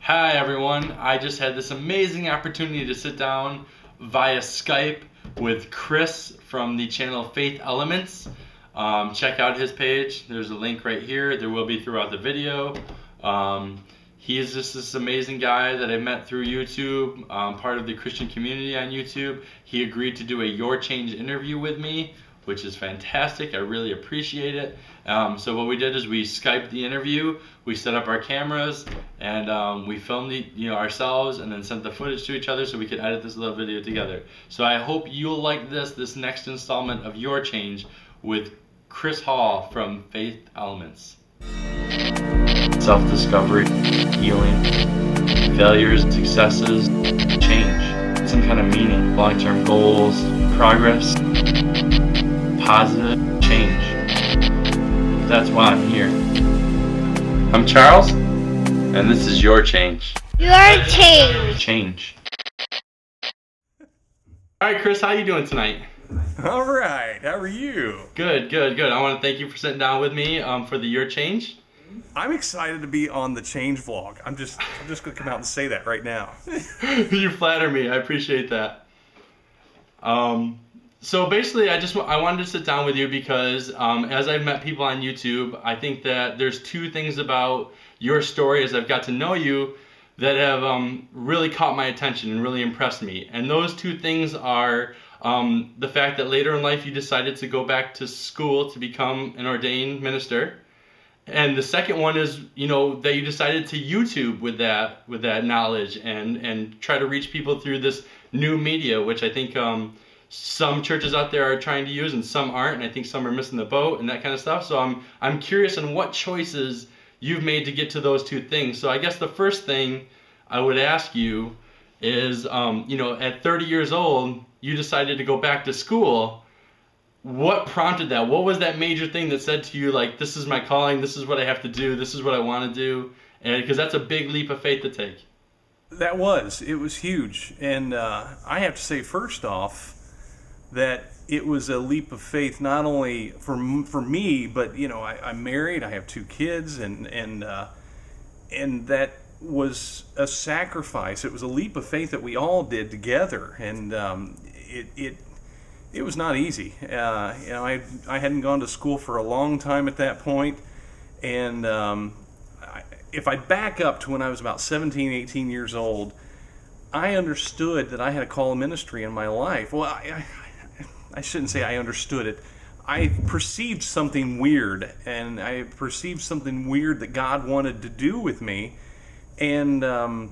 Hi everyone, I just had this amazing opportunity to sit down via Skype with Chris from the channel Faith Elements. Check out his page, there's a link right here, there will be throughout the video. He is just this amazing guy that I met through YouTube, part of the Christian community on YouTube. He agreed to do a Your Change interview with me, which is fantastic. I really appreciate it. So what we did is we Skyped the interview, we set up our cameras, and we filmed ourselves and then sent the footage to each other so we could edit this little video together. So I hope you'll like this next installment of Your Change with Chris Hall from Faith Elements. Self-discovery, healing, failures, successes, change, some kind of meaning, long-term goals, progress, positive change. That's why I'm here. I'm Charles, and this is Your Change. Your Change. Change. All right, Chris, how you doing tonight? All right, how are you? Good. I want to thank you for sitting down with me for the Your Change. I'm excited to be on the ChangeVlog. I'm just gonna come out and say that right now. You flatter me. I appreciate that. So basically, I wanted to sit down with you because as I've met people on YouTube, I think that there's two things about your story as I've got to know you that have really caught my attention and really impressed me. And those two things are the fact that later in life you decided to go back to school to become an ordained minister. And the second one is, that you decided to YouTube with that knowledge and try to reach people through this new media, which I think some churches out there are trying to use and some aren't, and I think some are missing the boat and that kind of stuff. So I'm curious on what choices you've made to get to those two things. So I guess the first thing I would ask you is, at 30 years old, you decided to go back to school. What prompted that? What was that major thing that said to you, like, this is my calling, this is what I have to do, this is what I want to do? And because that's a big leap of faith to take. It was huge. And I have to say, first off, that it was a leap of faith, not only for me, but, I'm married, I have two kids, and that was a sacrifice. It was a leap of faith that we all did together, and it was not easy. I hadn't gone to school for a long time at that point, and if I back up to when I was about 17, 18 years old, I understood that I had a call of ministry in my life. Well, I shouldn't say I understood it. I perceived something weird, and I perceived something weird that God wanted to do with me, and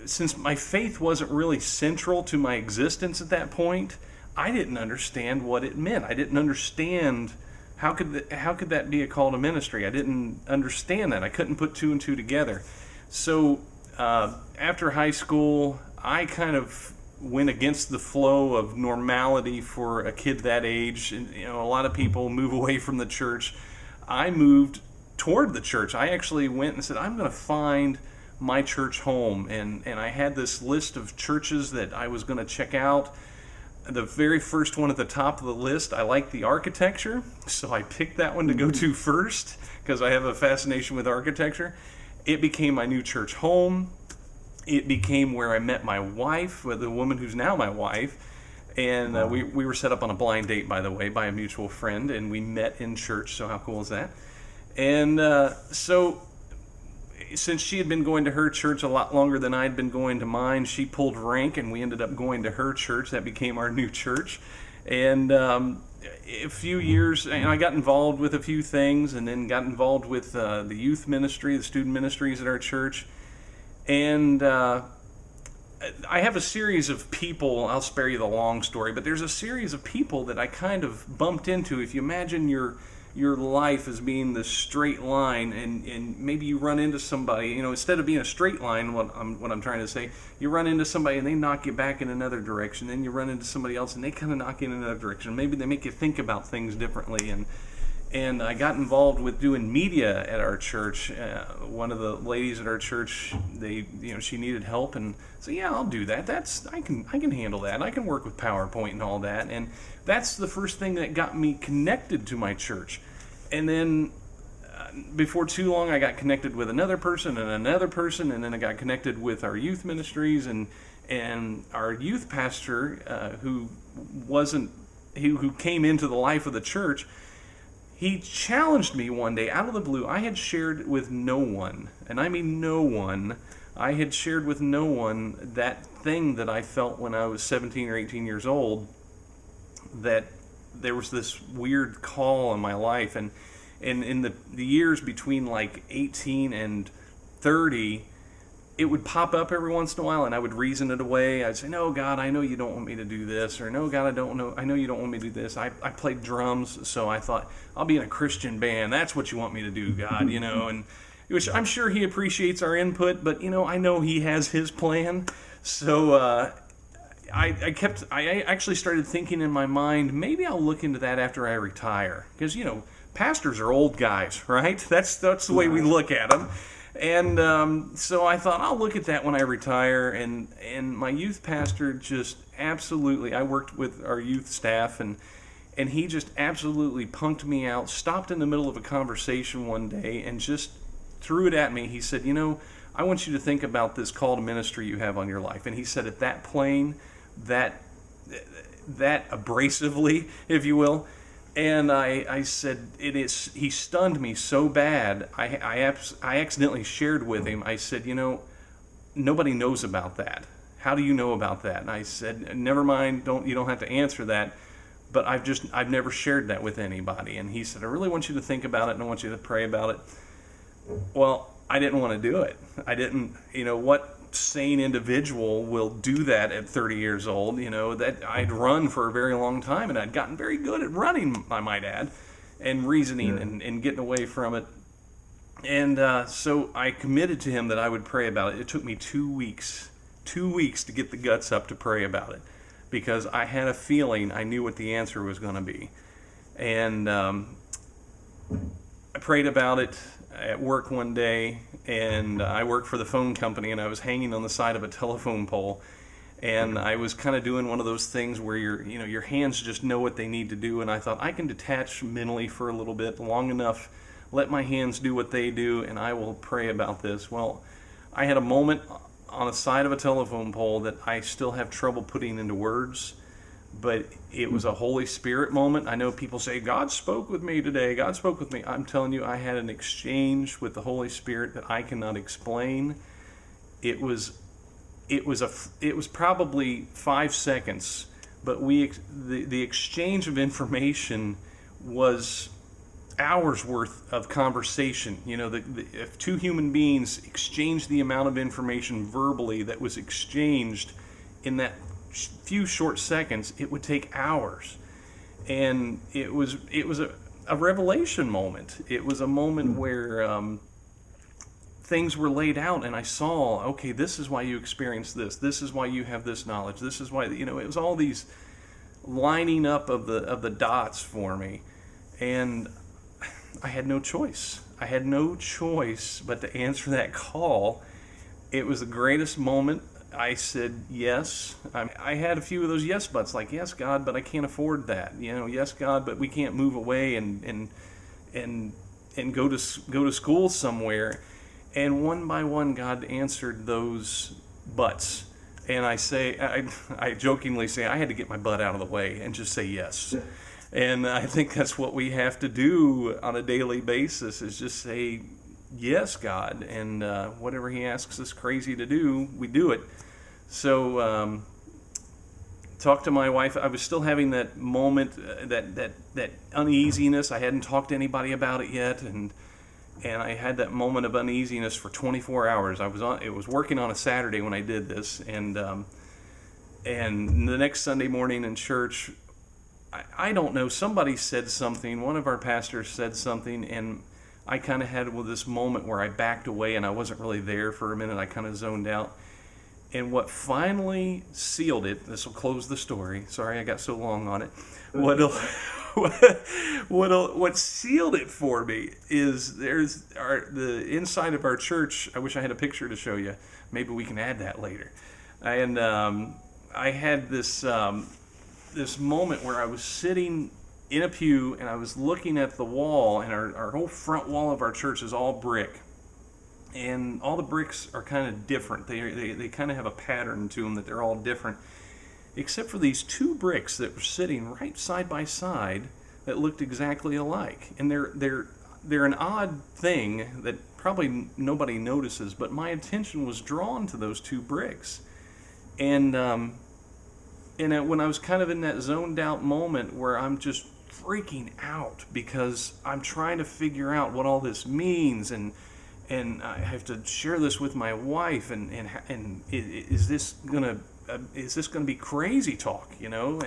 since my faith wasn't really central to my existence at that point, I didn't understand what it meant. I didn't understand how could that be a call to ministry. I didn't understand that. I couldn't put two and two together. So after high school, I kind of went against the flow of normality for a kid that age. And, a lot of people move away from the church. I moved toward the church. I actually went and said, I'm going to find my church home. And I had this list of churches that I was going to check out. The very first one at the top of the list, I liked the architecture, so I picked that one to go to first because I have a fascination with architecture. It became my new church home. It became where I met my wife, the woman who's now my wife, and we were set up on a blind date, by the way, by a mutual friend, and we met in church, so how cool is that? And so since she had been going to her church a lot longer than I'd been going to mine, she pulled rank, and we ended up going to her church. That became our new church. And a few years, and I got involved with a few things, and then got involved with the youth ministry, the student ministries at our church. And I have a series of people, I'll spare you the long story, but there's a series of people that I kind of bumped into. If you imagine your life as being this straight line, and maybe you run into somebody, instead of being a straight line, what I'm trying to say, you run into somebody and they knock you back in another direction, then you run into somebody else and they kind of knock you in another direction. Maybe they make you think about things differently, and I got involved with doing media at our church. One of the ladies at our church, she needed help, and so yeah, I'll do that. I can handle that. I can work with PowerPoint and all that, and that's the first thing that got me connected to my church. And then before too long, I got connected with another person, and then I got connected with our youth ministries, and our youth pastor, who came into the life of the church. He challenged me one day out of the blue. I had shared with no one, and I mean no one, I had shared with no one that thing that I felt when I was 17 or 18 years old, that there was this weird call in my life. And in the years between like 18 and 30, it would pop up every once in a while, and I would reason it away. I'd say, no, God, I know you don't want me to do this, or no, God, I know you don't want me to do this. I played drums, so I thought, I'll be in a Christian band. That's what you want me to do, God, and which I'm sure he appreciates our input, but, I know he has his plan. So I actually started thinking in my mind, maybe I'll look into that after I retire. Because, pastors are old guys, right? That's the way we look at them. And so I thought, I'll look at that when I retire. And my youth pastor just absolutely, I worked with our youth staff, and he just absolutely punked me out, stopped in the middle of a conversation one day, and just threw it at me. He said, I want you to think about this call to ministry you have on your life. And he said it that plain, that abrasively, if you will. And I said, he stunned me so bad, I accidentally shared with him, I said, nobody knows about that. How do you know about that? And I said, never mind, you don't have to answer that, but I've never shared that with anybody. And he said, I really want you to think about it, and I want you to pray about it. Well, I didn't want to do it. I didn't, what sane individual will do that at 30 years old? That I'd run for a very long time, and I'd gotten very good at running, I might add, and reasoning and getting away from it. And so I committed to him that I would pray about it. It took me 2 weeks to get the guts up to pray about it, because I had a feeling I knew what the answer was going to be. And I prayed about it at work one day, and I worked for the phone company, and I was hanging on the side of a telephone pole, and I was kind of doing one of those things where your hands just know what they need to do, and I thought, I can detach mentally for a little bit, long enough, let my hands do what they do, and I will pray about this. Well, I had a moment on the side of a telephone pole that I still have trouble putting into words, but it was a Holy Spirit moment. I know people say, God spoke with me today. God spoke with me. I'm telling you, I had an exchange with the Holy Spirit that I cannot explain. It was probably 5 seconds, but the exchange of information was hours worth of conversation. If two human beings exchanged the amount of information verbally that was exchanged in that few short seconds, it would take hours. And it was a revelation moment. It was a moment where things were laid out, and I saw, okay, this is why you experienced this. This is why you have this knowledge. This is why, it was all these lining up of the dots for me. And I had no choice. I had no choice but to answer that call. It was the greatest moment. I said yes. I had a few of those yes buts, like, yes, God, but I can't afford that. Yes, God, but we can't move away and go to school somewhere. And one by one, God answered those buts. And I jokingly say, I had to get my butt out of the way and just say yes. And I think that's what we have to do on a daily basis, is just say, yes, God, and whatever He asks us crazy to do, we do it. So, talked to my wife. I was still having that moment, that uneasiness. I hadn't talked to anybody about it yet, and I had that moment of uneasiness for 24 hours. It was working on a Saturday when I did this, and the next Sunday morning in church, I don't know, somebody said something. One of our pastors said something, and I kind of had this moment where I backed away and I wasn't really there for a minute. I kind of zoned out. And what finally sealed it, this will close the story. Sorry I got so long on it. What sealed it for me is the inside of our church. I wish I had a picture to show you. Maybe we can add that later. And I had this moment where I was sitting in a pew, and I was looking at the wall, and our whole front wall of our church is all brick. And all the bricks are kind of different. They kind of have a pattern to them that they're all different, except for these two bricks that were sitting right side by side that looked exactly alike. And they're an odd thing that probably nobody notices, but my attention was drawn to those two bricks. And when I was kind of in that zoned out moment where I'm just freaking out because I'm trying to figure out what all this means, and I have to share this with my wife, and is this gonna be crazy talk, you know?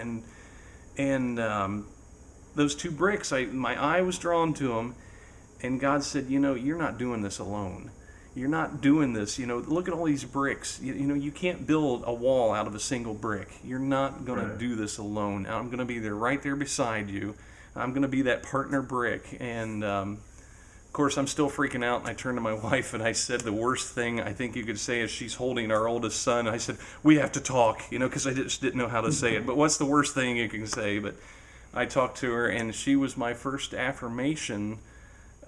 And those two bricks, my eye was drawn to them, and God said, you know, you're not doing this alone. You're not doing this, you know. Look at all these bricks. You know, you can't build a wall out of a single brick. You're not going to do this alone. I'm going to be there, right there beside you. I'm going to be that partner brick. And of course, I'm still freaking out. And I turned to my wife and I said the worst thing I think you could say is she's holding our oldest son. I said, we have to talk, you know, because I just didn't know how to say it. But what's the worst thing you can say? But I talked to her, and she was my first affirmation.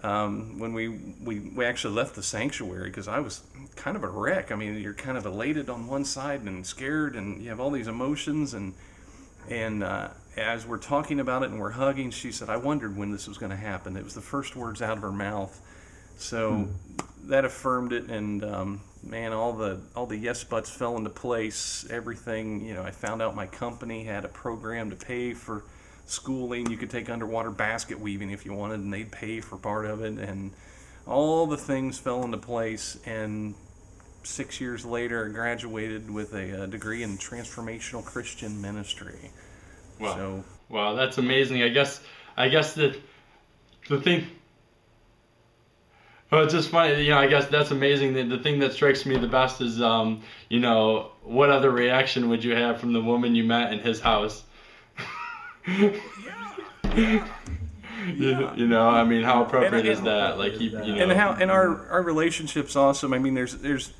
When we actually left the sanctuary, because I was kind of a wreck. I mean, you're kind of elated on one side and scared, and you have all these emotions, and as we're talking about it and we're hugging, she said, I wondered when this was going to happen. It was the first words out of her mouth. So that affirmed it, and man, all the yes buts fell into place. Everything, you know, I found out my company had a program to pay for schooling. You could take underwater basket weaving if you wanted, and they'd pay for part of it, and all the things fell into place. And 6 years later, I graduated with a degree in transformational Christian ministry. Wow. So, wow, that's amazing. I guess the thing. Well, it's just funny, you know. I guess that's amazing. The thing that strikes me the best is, you know, what other reaction would you have from the woman you met in his house? Yeah. You know, I mean, how appropriate is that? Like, you know, and our relationship's awesome. I mean, there's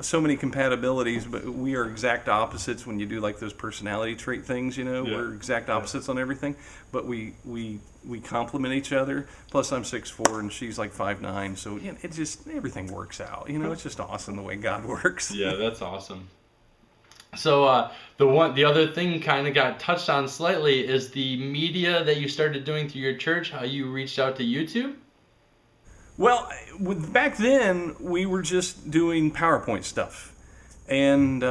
so many compatibilities, but we are exact opposites when you do like those personality trait things. You know, we're exact opposites on everything, but we complement each other. Plus, I'm 6'4" and she's like 5'9", so you know, it just everything works out. You know, it's just awesome the way God works. Yeah, that's awesome. So the other thing kind of got touched on slightly is the media that you started doing through your church, how you reached out to YouTube. Well, back then we were just doing PowerPoint stuff, and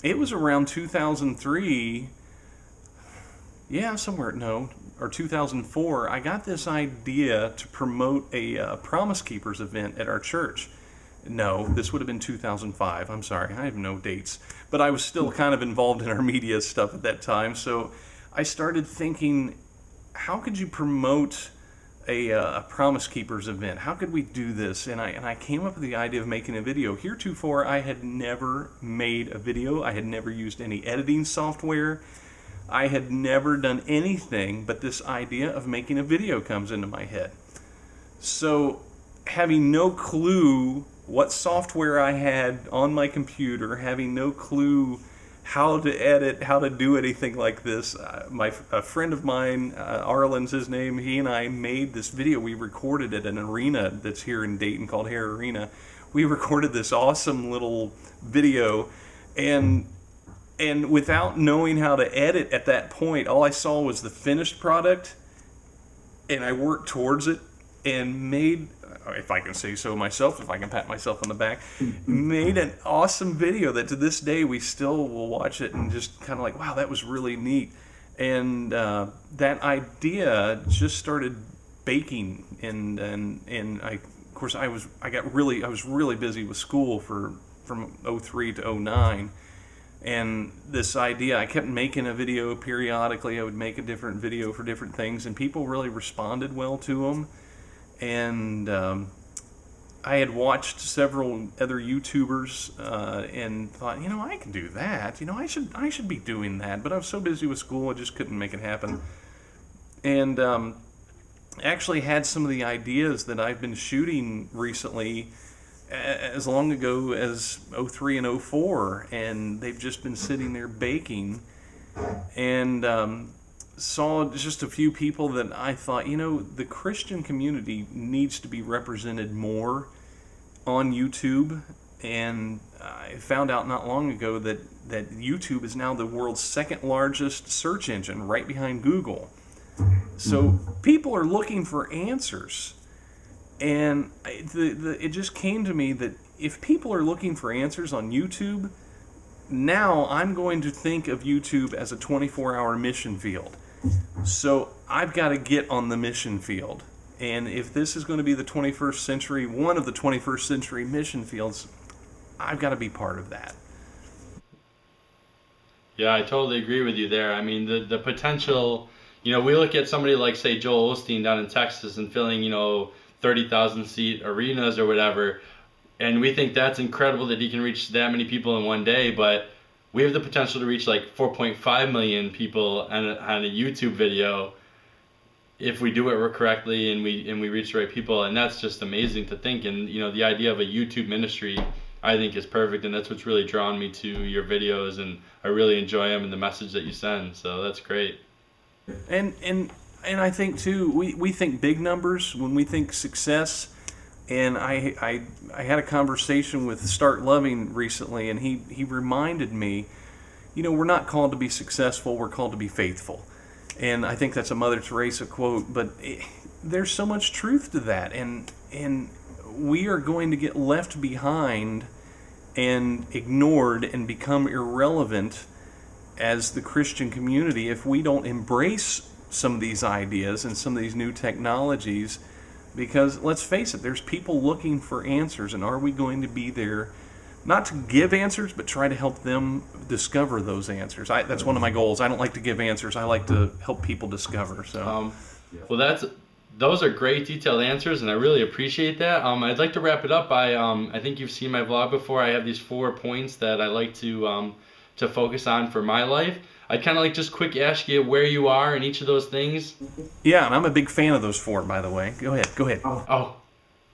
it was around 2003. Yeah, or 2004. I got this idea to promote a Promise Keepers event at our church. No, this would have been 2005. I'm sorry, I have no dates. But I was still kind of involved in our media stuff at that time. So I started thinking, how could you promote a Promise Keepers event? How could we do this? And I came up with the idea of making a video. Heretofore, I had never made a video. I had never used any editing software. I had never done anything, but this idea of making a video comes into my head. So having no clue what software I had on my computer, having no clue how to edit, how to do anything like this, a friend of mine, Arlen's his name, he and I made this video. We recorded at an arena that's here in Dayton called Hare Arena. We recorded this awesome little video, and without knowing how to edit at that point, all I saw was the finished product, and I worked towards it and made, if I can say so myself, if I can pat myself on the back, made an awesome video that to this day we still will watch it and just kind of like, wow, that was really neat. And that idea just started baking, and I, of course, I was really busy with school from 03 to 09. And this idea, I kept making a video periodically. I would make a different video for different things, and people really responded well to them. And I had watched several other YouTubers and thought, you know, I can do that. You know, I should be doing that. But I was so busy with school, I just couldn't make it happen. And actually had some of the ideas that I've been shooting recently as long ago as 03 and 04, and they've just been sitting there baking. And saw just a few people that I thought, the Christian community needs to be represented more on YouTube. And I found out not long ago that YouTube is now the world's second largest search engine, right behind Google. So people are looking for answers. And it just came to me that if people are looking for answers on YouTube, now I'm going to think of YouTube as a 24-hour mission field. So I've got to get on the mission field. And if this is going to be the 21st century, one of the 21st century mission fields, I've got to be part of that. Yeah, I totally agree with you there. I mean, the potential, we look at somebody like, say, Joel Osteen down in Texas and filling, 30,000 seat arenas or whatever, and we think that's incredible that he can reach that many people in one day, but we have the potential to reach like 4.5 million people on a YouTube video if we do it correctly and we reach the right people, and that's just amazing to think. And the idea of a YouTube ministry, I think, is perfect, and that's what's really drawn me to your videos, and I really enjoy them and the message that you send. So that's great. And I think too, we think big numbers when we think success. And I had a conversation with Start Loving recently, and he reminded me, we're not called to be successful, we're called to be faithful. And I think that's a Mother Teresa quote, but there's so much truth to that. And we are going to get left behind and ignored and become irrelevant as the Christian community if we don't embrace some of these ideas and some of these new technologies. Because let's face it, there's people looking for answers, and are we going to be there not to give answers, but try to help them discover those answers? That's one of my goals. I don't like to give answers. I like to help people discover. So, well, those are great detailed answers, and I really appreciate that. I'd like to wrap it up by I think you've seen my vlog before. I have these 4 points that I like to focus on for my life. I'd kind of like just quick ask you where you are in each of those things. Yeah, and I'm a big fan of those 4, by the way. Go ahead. Oh,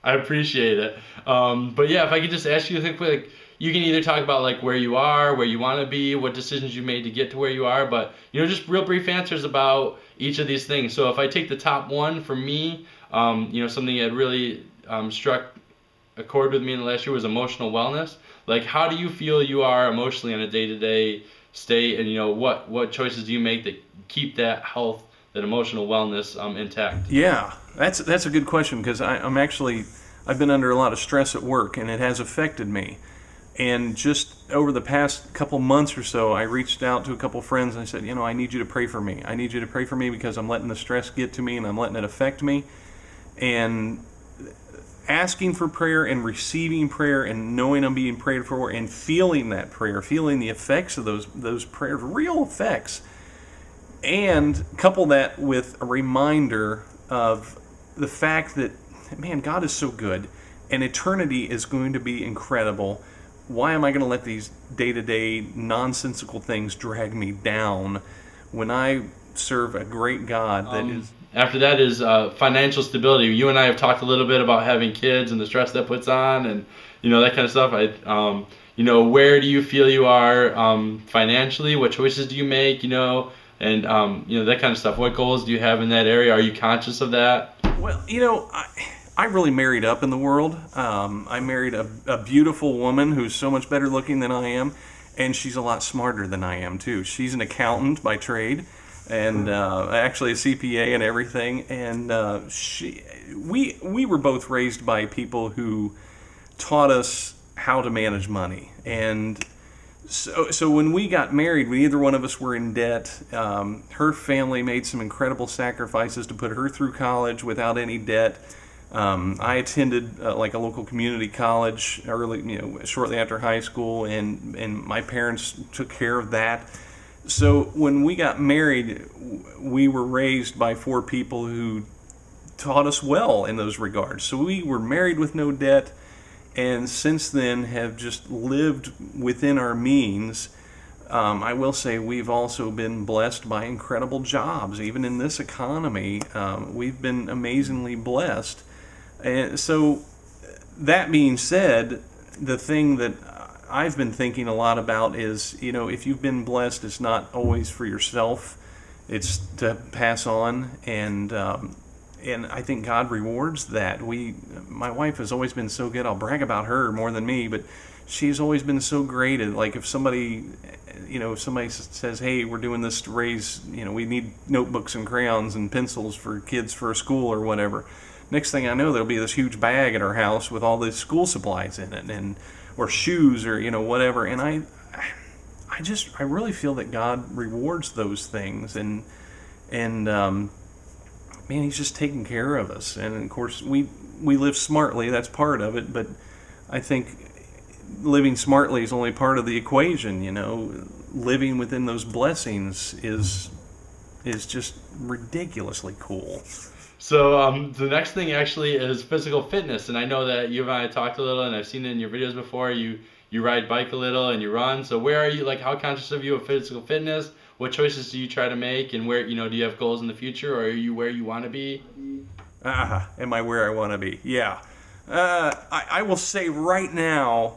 I appreciate it. But yeah, if I could just ask you quick, you can either talk about like where you are, where you want to be, what decisions you made to get to where you are, but just real brief answers about each of these things. So if I take the top one for me, something that really struck a chord with me in the last year was emotional wellness. Like, how do you feel you are emotionally on a day-to-day state, and what choices do you make that keep that health, that emotional wellness intact? Yeah, that's a good question, because I've been under a lot of stress at work, and it has affected me. And just over the past couple months or so, I reached out to a couple friends and I said, I need you to pray for me. I need you to pray for me because I'm letting the stress get to me and I'm letting it affect me. And asking for prayer and receiving prayer and knowing I'm being prayed for and feeling that prayer, feeling the effects of those prayers, real effects. And couple that with a reminder of the fact that, man, God is so good and eternity is going to be incredible. Why am I going to let these day-to-day nonsensical things drag me down when I serve a great God that is... After that is financial stability. You and I have talked a little bit about having kids and the stress that puts on, and that kind of stuff. Where do you feel you are financially? What choices do you make? And that kind of stuff. What goals do you have in that area? Are you conscious of that? Well, I really married up in the world. I married a beautiful woman who's so much better looking than I am, and she's a lot smarter than I am too. She's an accountant by trade, and actually a CPA and everything. And we were both raised by people who taught us how to manage money. And so when we got married, neither one of us were in debt. Her family made some incredible sacrifices to put her through college without any debt. I attended like a local community college shortly after high school, and my parents took care of that. So when we got married, we were raised by 4 people who taught us well in those regards. So we were married with no debt, and since then have just lived within our means. I will say we've also been blessed by incredible jobs. Even in this economy, we've been amazingly blessed. And so that being said, the thing that I've been thinking a lot about is, if you've been blessed, it's not always for yourself. It's to pass on, and I think God rewards that. My wife has always been so good. I'll brag about her more than me, but she's always been so great at, like, if somebody says, hey, we're doing this to raise, we need notebooks and crayons and pencils for kids for a school or whatever. Next thing I know, there'll be this huge bag at our house with all these school supplies in it, or shoes, or whatever. And I really feel that God rewards those things, and man, He's just taking care of us. And of course, we live smartly. That's part of it, but I think living smartly is only part of the equation. Living within those blessings is just ridiculously cool. So the next thing actually is physical fitness, and I know that you and I talked a little, and I've seen it in your videos before. You ride bike a little and you run. So where are you? Like, how conscious are you of physical fitness? What choices do you try to make, and where do you have goals in the future, or are you where you want to be? Am I where I want to be? Yeah. I will say right now,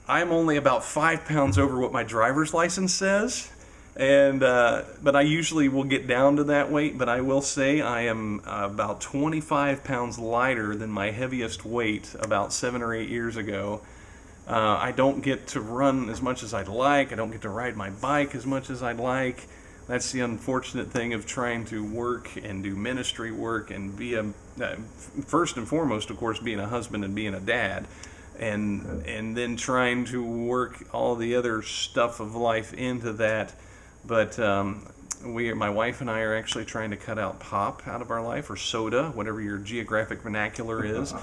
I'm only about 5 pounds over what my driver's license says. And but I usually will get down to that weight, but I will say I am about 25 pounds lighter than my heaviest weight about 7 or 8 years ago. I don't get to run as much as I'd like. I don't get to ride my bike as much as I'd like. That's the unfortunate thing of trying to work and do ministry work and be first and foremost, of course, being a husband and being a dad. And then trying to work all the other stuff of life into that. But my wife and I are actually trying to cut out pop out of our life, or soda, whatever your geographic vernacular is,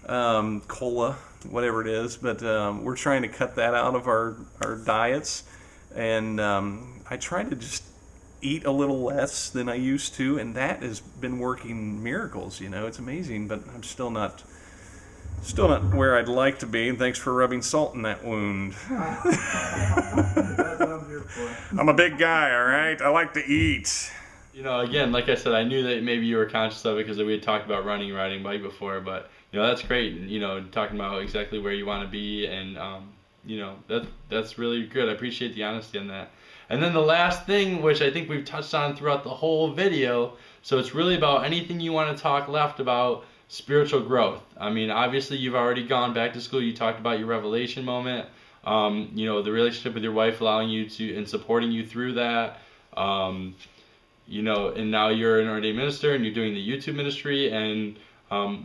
cola, whatever it is. But we're trying to cut that out of our diets. And I try to just eat a little less than I used to, and that has been working miracles. It's amazing, but I'm still not where I'd like to be. And thanks for rubbing salt in that wound. I'm a big guy, all right? I like to eat. Again, like I said, I knew that maybe you were conscious of it because we had talked about running and riding bike before, but that's great. And, talking about exactly where you want to be, and that's really good. I appreciate the honesty on that. And then the last thing, which I think we've touched on throughout the whole video, so it's really about anything you want to talk left about spiritual growth. I mean, obviously you've already gone back to school. You talked about your revelation moment. The relationship with your wife allowing you to and supporting you through that. And now you're an ordained minister and you're doing the YouTube ministry. And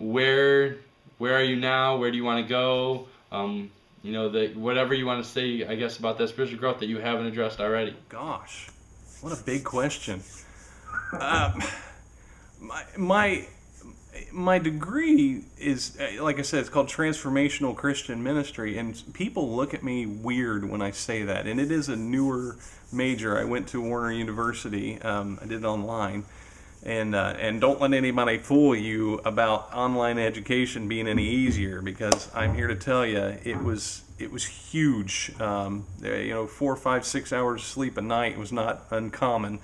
where are you now? Where do you want to go? Whatever you want to say, I guess, about that spiritual growth that you haven't addressed already. Gosh, what a big question. My degree is, like I said, it's called Transformational Christian Ministry, and people look at me weird when I say that. And it is a newer major. I went to Warner University. I did it online. And don't let anybody fool you about online education being any easier, because I'm here to tell you it was huge. 4, 5, 6 hours sleep a night was not uncommon.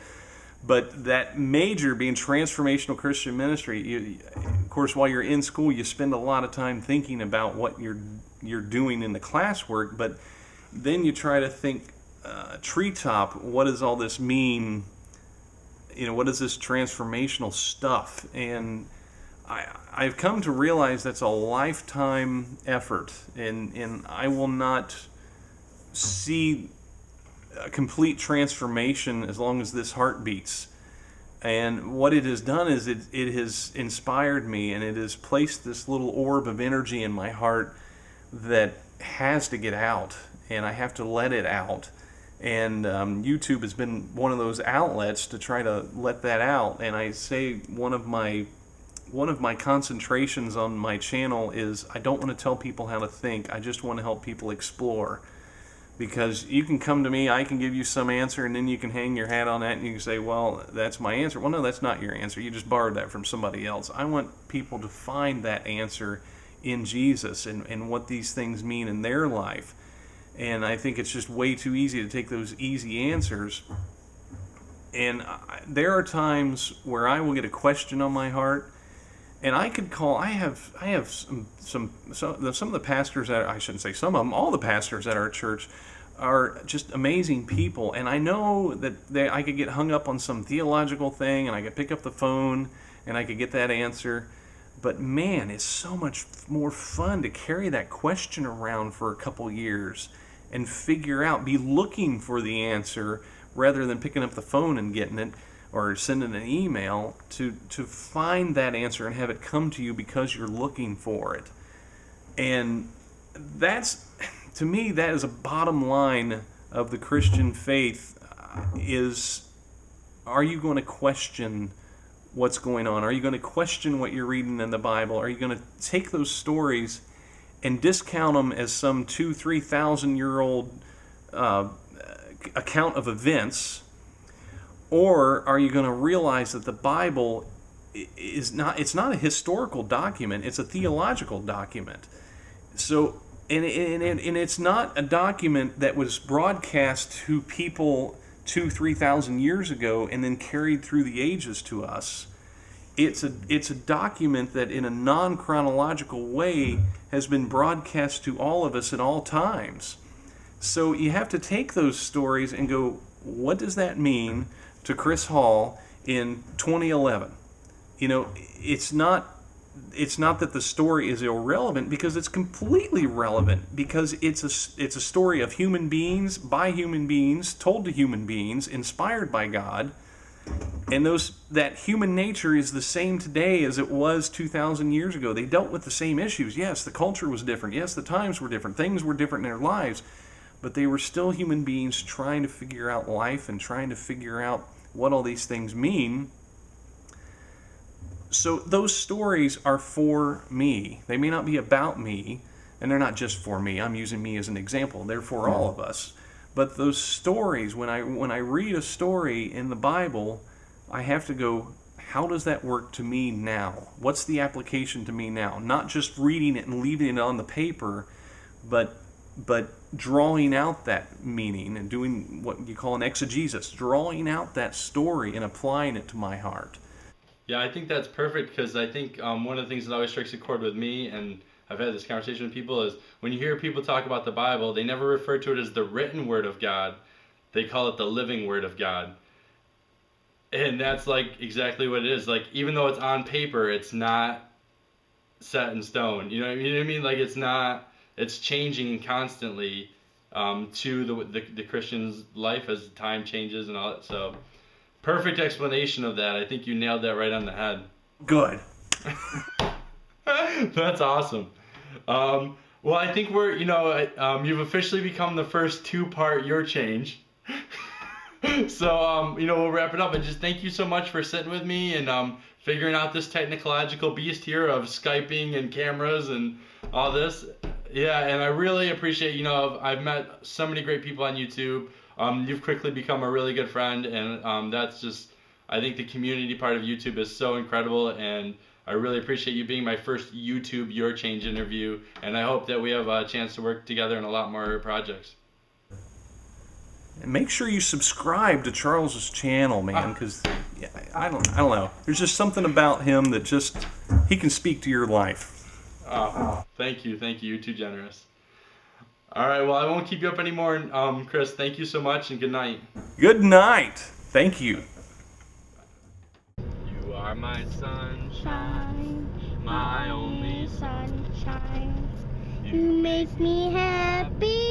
But that major being Transformational Christian Ministry, of course, while you're in school, you spend a lot of time thinking about what you're doing in the classwork. But then you try to think, treetop, what does all this mean? What is this transformational stuff? And I've come to realize that's a lifetime effort, and I will not see a complete transformation as long as this heart beats. And what it has done is it has inspired me, and it has placed this little orb of energy in my heart that has to get out, and I have to let it out. And YouTube has been one of those outlets to try to let that out. And I say one of my concentrations on my channel is I don't want to tell people how to think. I just want to help people explore. Because you can come to me, I can give you some answer, and then you can hang your hat on that and you can say, well, that's my answer. Well, no, that's not your answer. You just borrowed that from somebody else. I want people to find that answer in Jesus and what these things mean in their life. And I think it's just way too easy to take those easy answers. And there are times where I will get a question on my heart, and I could call. I have some of the pastors at, I shouldn't say some of them, all the pastors at our church are just amazing people, and I know that I could get hung up on some theological thing, and I could pick up the phone, and I could get that answer. But man, it's so much more fun to carry that question around for a couple years and figure out, be looking for the answer rather than picking up the phone and getting it or sending an email, to find that answer and have it come to you because you're looking for it. And that's, to me, that is a bottom line of the Christian faith, is, are you going to question what's going on? Are you going to question what you're reading in the Bible? Are you going to take those stories and discount them as some 2,000-3,000-year-old account of events? Or are you going to realize that the Bible is not, it's not a historical document, it's a theological document. So, and it's not a document that was broadcast to people 2,000-3,000 years ago and then carried through the ages to us. It's a document that in a non-chronological way has been broadcast to all of us at all times. So you have to take those stories and go, what does that mean to Chris Hall in 2011? You know, it's not that the story is irrelevant, because it's completely relevant, because it's a story of human beings, by human beings, told to human beings, inspired by God. And that human nature is the same today as it was 2,000 years ago. They dealt with the same issues. Yes, the culture was different. Yes, the times were different. Things were different in their lives. But they were still human beings trying to figure out life and trying to figure out what all these things mean. So those stories are for me. They may not be about me, and they're not just for me. I'm using me as an example. They're for all of us. But those stories, when I read a story in the Bible, I have to go, how does that work to me now? What's the application to me now? Not just reading it and leaving it on the paper, but drawing out that meaning and doing what you call an exegesis, drawing out that story and applying it to my heart. Yeah, I think that's perfect, because I think one of the things that always strikes a chord with me, and I've had this conversation with people, is when you hear people talk about the Bible, they never refer to it as the written Word of God. They call it the living Word of God. And that's like exactly what it is. Like, even though it's on paper, it's not set in stone. You know what I mean? Like, it's changing constantly to the Christian's life as time changes and all that. So, perfect explanation of that. I think you nailed that right on the head. Good. That's awesome. Well, I think you've officially become the first two-part Your Change. So, we'll wrap it up. And just thank you so much for sitting with me and figuring out this technological beast here of Skyping and cameras and all this. Yeah, and I really appreciate, I've met so many great people on YouTube. You've quickly become a really good friend, and that's just, I think the community part of YouTube is so incredible, and I really appreciate you being my first YouTube Your Change interview, and I hope that we have a chance to work together in a lot more projects. And make sure you subscribe to Charles's channel, man, because I don't know. There's just something about him that he can speak to your life. Thank you. You're too generous. All right, well, I won't keep you up anymore. Chris, thank you so much, and good night. Good night. Thank you. You are my sunshine, my only sunshine. You make me happy.